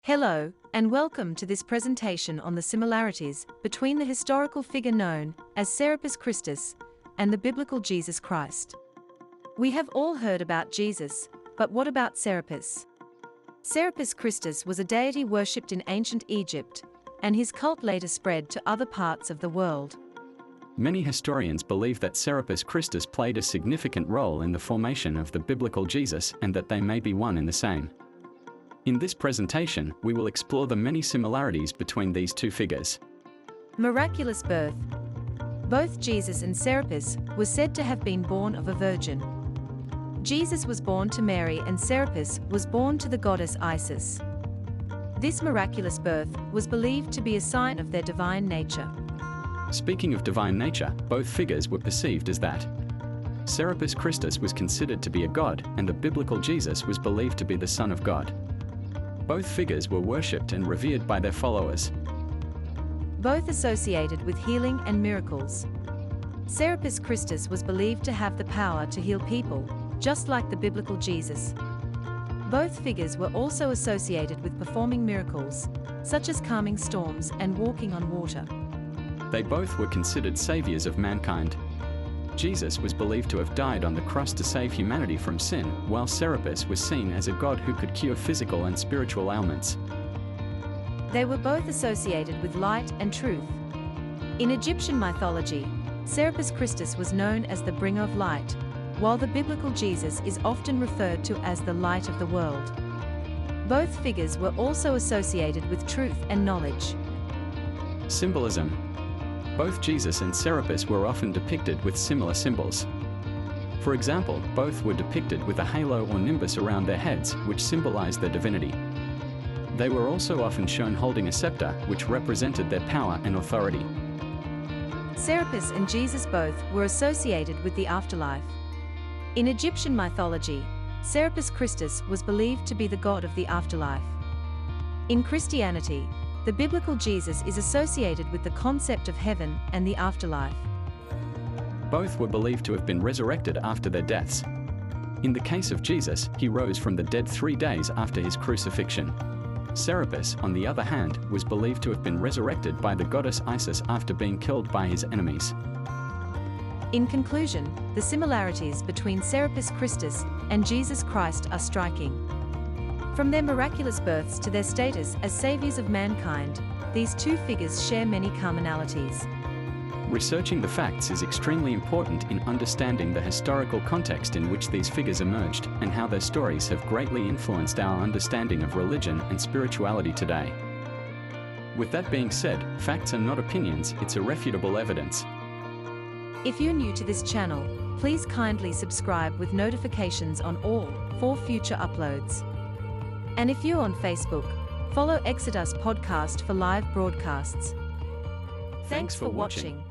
Hello, and welcome to this presentation on the similarities between the historical figure known as Serapis Christus and the biblical Jesus Christ. We have all heard about Jesus, but what about Serapis? Serapis Christus was a deity worshipped in ancient Egypt, and his cult later spread to other parts of the world. Many historians believe that Serapis Christus played a significant role in the formation of the biblical Jesus and that they may be one and the same. In this presentation, we will explore the many similarities between these two figures. Miraculous birth. Both Jesus and Serapis were said to have been born of a virgin. Jesus was born to Mary and Serapis was born to the goddess Isis. This miraculous birth was believed to be a sign of their divine nature. Speaking of divine nature, both figures were perceived as that. Serapis Christus was considered to be a god, and the biblical Jesus was believed to be the Son of God. Both figures were worshipped and revered by their followers. Both associated with healing and miracles. Serapis Christus was believed to have the power to heal people, just like the biblical Jesus. Both figures were also associated with performing miracles, such as calming storms and walking on water. They both were considered saviors of mankind. Jesus was believed to have died on the cross to save humanity from sin, while Serapis was seen as a god who could cure physical and spiritual ailments. They were both associated with light and truth. In Egyptian mythology, Serapis Christus was known as the bringer of light, while the biblical Jesus is often referred to as the light of the world. Both figures were also associated with truth and knowledge. Symbolism. Both Jesus and Serapis were often depicted with similar symbols. For example, both were depicted with a halo or nimbus around their heads, which symbolized their divinity. They were also often shown holding a scepter, which represented their power and authority. Serapis and Jesus both were associated with the afterlife. In Egyptian mythology, Serapis Christus was believed to be the god of the afterlife. In Christianity, the biblical Jesus is associated with the concept of heaven and the afterlife. Both were believed to have been resurrected after their deaths. In the case of Jesus, he rose from the dead 3 days after his crucifixion. Serapis, on the other hand, was believed to have been resurrected by the goddess Isis after being killed by his enemies. In conclusion, the similarities between Serapis Christus and Jesus Christ are striking. From their miraculous births to their status as saviors of mankind, these two figures share many commonalities. Researching the facts is extremely important in understanding the historical context in which these figures emerged and how their stories have greatly influenced our understanding of religion and spirituality today. With that being said, facts are not opinions, it's irrefutable evidence. If you're new to this channel, please kindly subscribe with notifications on all for future uploads. And if you're on Facebook, follow Exodus Podcast for live broadcasts. Thanks for watching.